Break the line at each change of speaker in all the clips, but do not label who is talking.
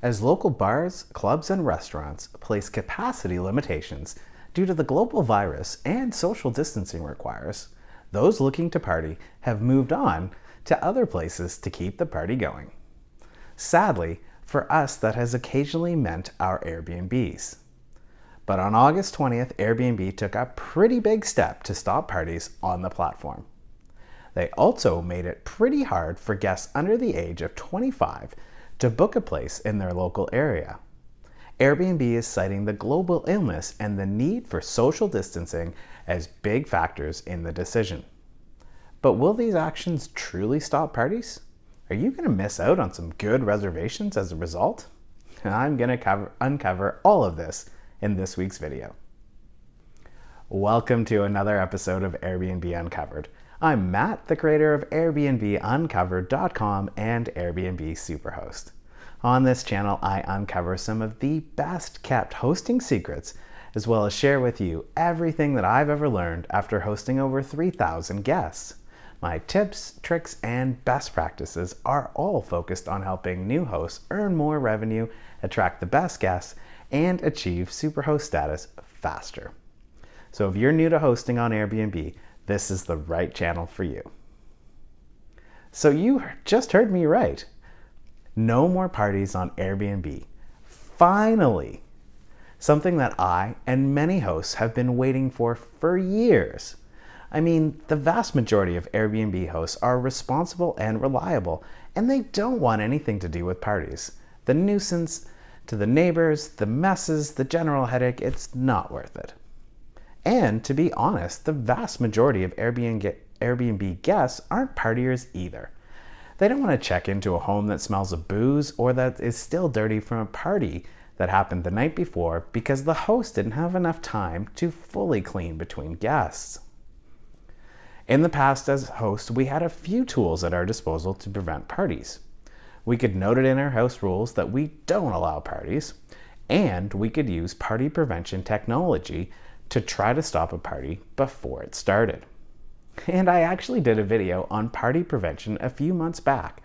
As local bars, clubs, and restaurants place capacity limitations due to the global virus and social distancing requires, those looking to party have moved on to other places to keep the party going. Sadly, for us, that has occasionally meant our Airbnbs. But on August 20th, Airbnb took a pretty big step to stop parties on the platform. They also made it pretty hard for guests under the age of 25 to book a place in their local area. Airbnb is citing the global illness and the need for social distancing as big factors in the decision. But will these actions truly stop parties? Are you going to miss out on some good reservations as a result? I'm going to uncover all of this in this week's video. Welcome to another episode of Airbnb Uncovered. I'm Matt, the creator of AirbnbUncovered.com and Airbnb Superhost. On this channel, I uncover some of the best kept hosting secrets, as well as share with you everything that I've ever learned after hosting over 3,000 guests. My tips, tricks, and best practices are all focused on helping new hosts earn more revenue, attract the best guests, and achieve Superhost status faster. So if you're new to hosting on Airbnb, this is the right channel for you. So you just heard me right. No more parties on Airbnb. Finally! Something that I and many hosts have been waiting for years. I mean, the vast majority of Airbnb hosts are responsible and reliable, and they don't want anything to do with parties. The nuisance to the neighbors, the messes, the general headache, it's not worth it. And to be honest, the vast majority of Airbnb guests aren't partiers either. They don't want to check into a home that smells of booze or that is still dirty from a party that happened the night before because the host didn't have enough time to fully clean between guests. In the past, as hosts, we had a few tools at our disposal to prevent parties. We could note it in our house rules that we don't allow parties, and we could use party prevention technology to try to stop a party before it started. And I actually did a video on party prevention a few months back,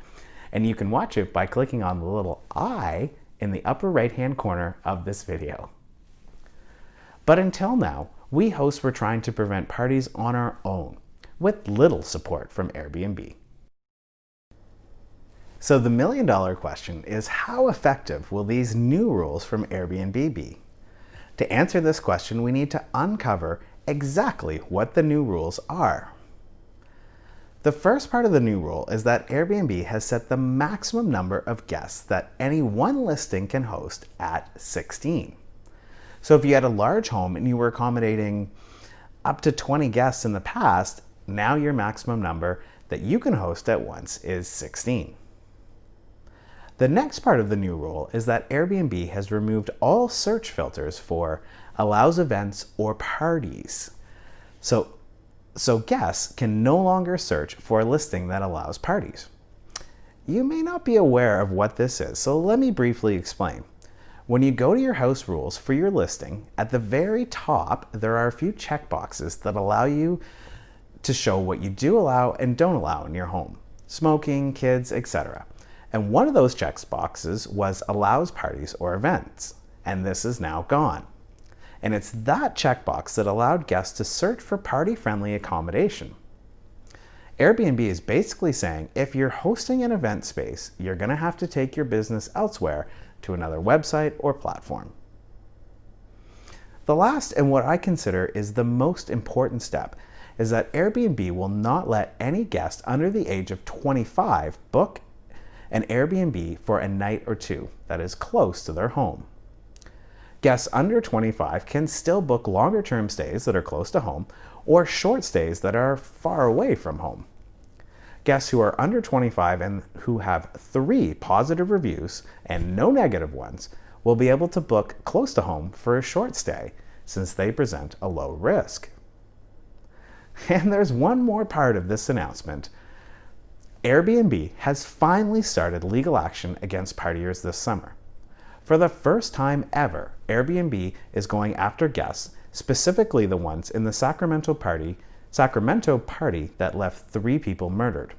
and you can watch it by clicking on the little I in the upper right-hand corner of this video. But until now, we hosts were trying to prevent parties on our own, with little support from Airbnb. So the million-dollar question is, how effective will these new rules from Airbnb be? To answer this question, we need to uncover exactly what the new rules are. The first part of the new rule is that Airbnb has set the maximum number of guests that any one listing can host at 16. So if you had a large home and you were accommodating up to 20 guests in the past, now your maximum number that you can host at once is 16. The next part of the new rule is that Airbnb has removed all search filters for allows events or parties. So guests can no longer search for a listing that allows parties. You may not be aware of what this is, so let me briefly explain. When you go to your house rules for your listing, at the very top, there are a few checkboxes that allow you to show what you do allow and don't allow in your home. Smoking, kids, etc. And one of those checkboxes was allows parties or events, and this is now gone. And it's that checkbox that allowed guests to search for party-friendly accommodation. Airbnb is basically saying if you're hosting an event space, you're going to have to take your business elsewhere to another website or platform. The last, and what I consider is the most important step, is that Airbnb will not let any guest under the age of 25 book an Airbnb for a night or two that is close to their home. Guests under 25 can still book longer term stays that are close to home or short stays that are far away from home. Guests who are under 25 and who have 3 positive reviews and no negative ones will be able to book close to home for a short stay since they present a low risk. And there's one more part of this announcement. Airbnb has finally started legal action against partiers this summer. For the first time ever, Airbnb is going after guests, specifically the ones in the Sacramento party that left 3 people murdered.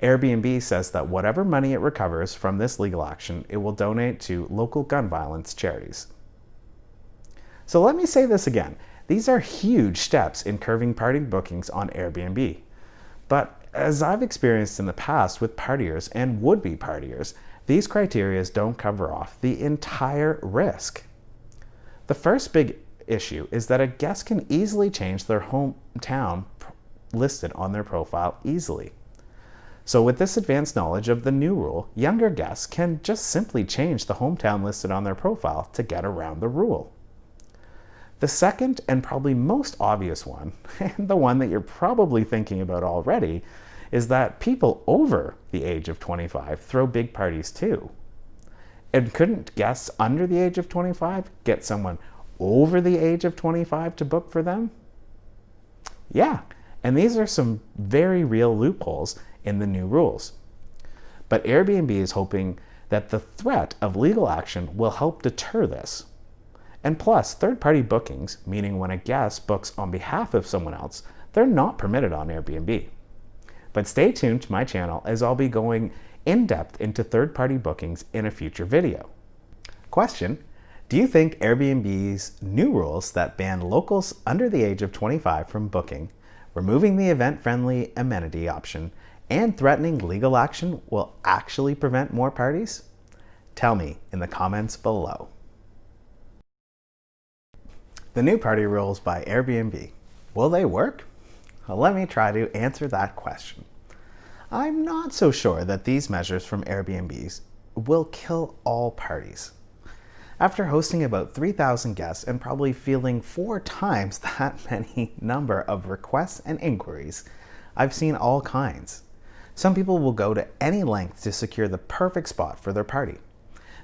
Airbnb says that whatever money it recovers from this legal action, it will donate to local gun violence charities. So let me say this again. These are huge steps in curbing party bookings on Airbnb. But as I've experienced in the past with partiers and would-be partiers, these criteria don't cover off the entire risk. The first big issue is that a guest can easily change their hometown listed on their profile easily. So with this advanced knowledge of the new rule, younger guests can just simply change the hometown listed on their profile to get around the rule. The second and probably most obvious one, and the one that you're probably thinking about already, is that people over the age of 25 throw big parties too. And couldn't guests under the age of 25 get someone over the age of 25 to book for them? Yeah, and these are some very real loopholes in the new rules. But Airbnb is hoping that the threat of legal action will help deter this. And plus, third-party bookings, meaning when a guest books on behalf of someone else, they're not permitted on Airbnb. But stay tuned to my channel as I'll be going in-depth into third-party bookings in a future video. Question: do you think Airbnb's new rules that ban locals under the age of 25 from booking, removing the event-friendly amenity option, and threatening legal action will actually prevent more parties? Tell me in the comments below. The new party rules by Airbnb. Will they work? Well, let me try to answer that question. I'm not so sure that these measures from Airbnb's will kill all parties. After hosting about 3,000 guests and probably fielding 4 times that many number of requests and inquiries, I've seen all kinds. Some people will go to any length to secure the perfect spot for their party.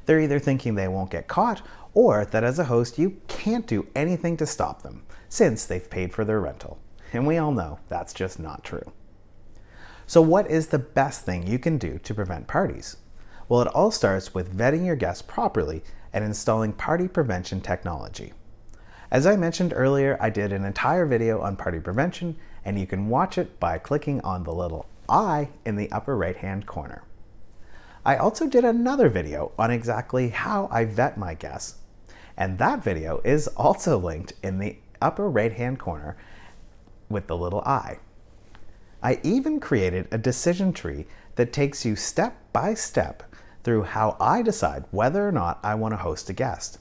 They're either thinking they won't get caught or that as a host you can't do anything to stop them since they've paid for their rental. And we all know that's just not true. So what is the best thing you can do to prevent parties? Well, it all starts with vetting your guests properly and installing party prevention technology. As I mentioned earlier, I did an entire video on party prevention, and you can watch it by clicking on the little I in the upper right-hand corner. I also did another video on exactly how I vet my guests, and that video is also linked in the upper right-hand corner with the little I. I even created a decision tree that takes you step by step through how I decide whether or not I want to host a guest.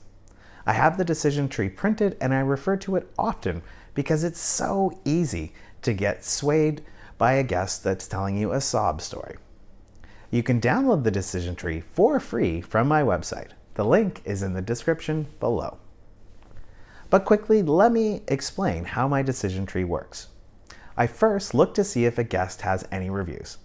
I have the decision tree printed and I refer to it often because it's so easy to get swayed by a guest that's telling you a sob story. You can download the decision tree for free from my website. The link is in the description below. But quickly, let me explain how my decision tree works. I first look to see if a guest has any reviews.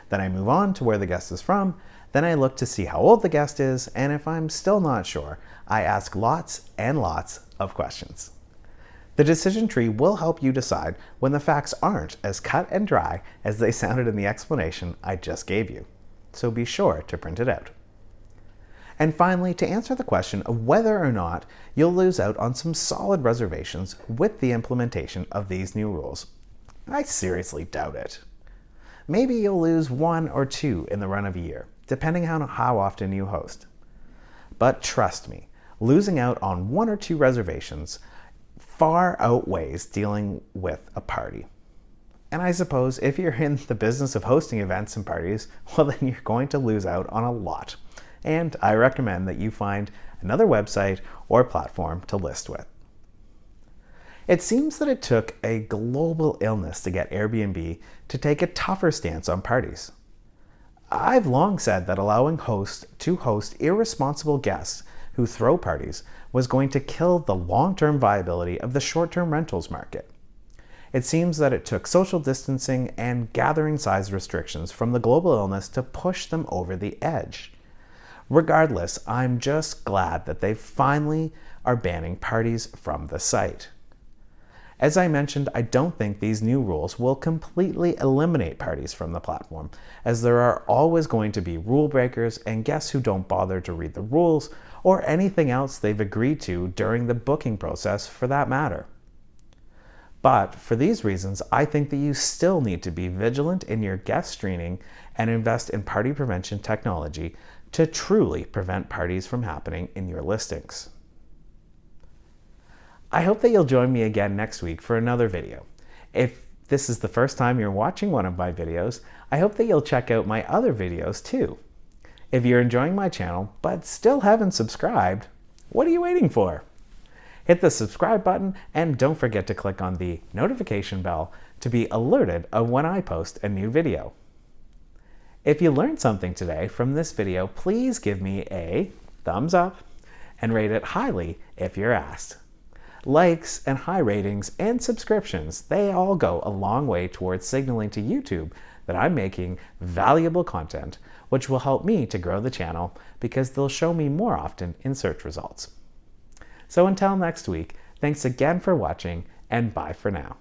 Then I move on to where the guest is from. Then I look to see how old the guest is, and if I'm still not sure, I ask lots and lots of questions. The decision tree will help you decide when the facts aren't as cut and dry as they sounded in the explanation I just gave you. So be sure to print it out. And finally, to answer the question of whether or not you'll lose out on some solid reservations with the implementation of these new rules, I seriously doubt it. Maybe you'll lose 1 or 2 in the run of a year, depending on how often you host. But trust me, losing out on 1 or 2 reservations far outweighs dealing with a party. And I suppose if you're in the business of hosting events and parties, well then you're going to lose out on a lot. And I recommend that you find another website or platform to list with. It seems that it took a global illness to get Airbnb to take a tougher stance on parties. I've long said that allowing hosts to host irresponsible guests who throw parties was going to kill the long-term viability of the short-term rentals market. It seems that it took social distancing and gathering size restrictions from the global illness to push them over the edge. Regardless, I'm just glad that they finally are banning parties from the site. As I mentioned, I don't think these new rules will completely eliminate parties from the platform, as there are always going to be rule breakers and guests who don't bother to read the rules or anything else they've agreed to during the booking process for that matter. But for these reasons, I think that you still need to be vigilant in your guest screening and invest in party prevention technology to truly prevent parties from happening in your listings. I hope that you'll join me again next week for another video. If this is the first time you're watching one of my videos, I hope that you'll check out my other videos too. If you're enjoying my channel but still haven't subscribed, what are you waiting for? Hit the subscribe button and don't forget to click on the notification bell to be alerted of when I post a new video. If you learned something today from this video, please give me a thumbs up and rate it highly if you're asked. Likes and high ratings and subscriptions, they all go a long way towards signaling to YouTube that I'm making valuable content, which will help me to grow the channel because they'll show me more often in search results. So until next week, thanks again for watching and bye for now.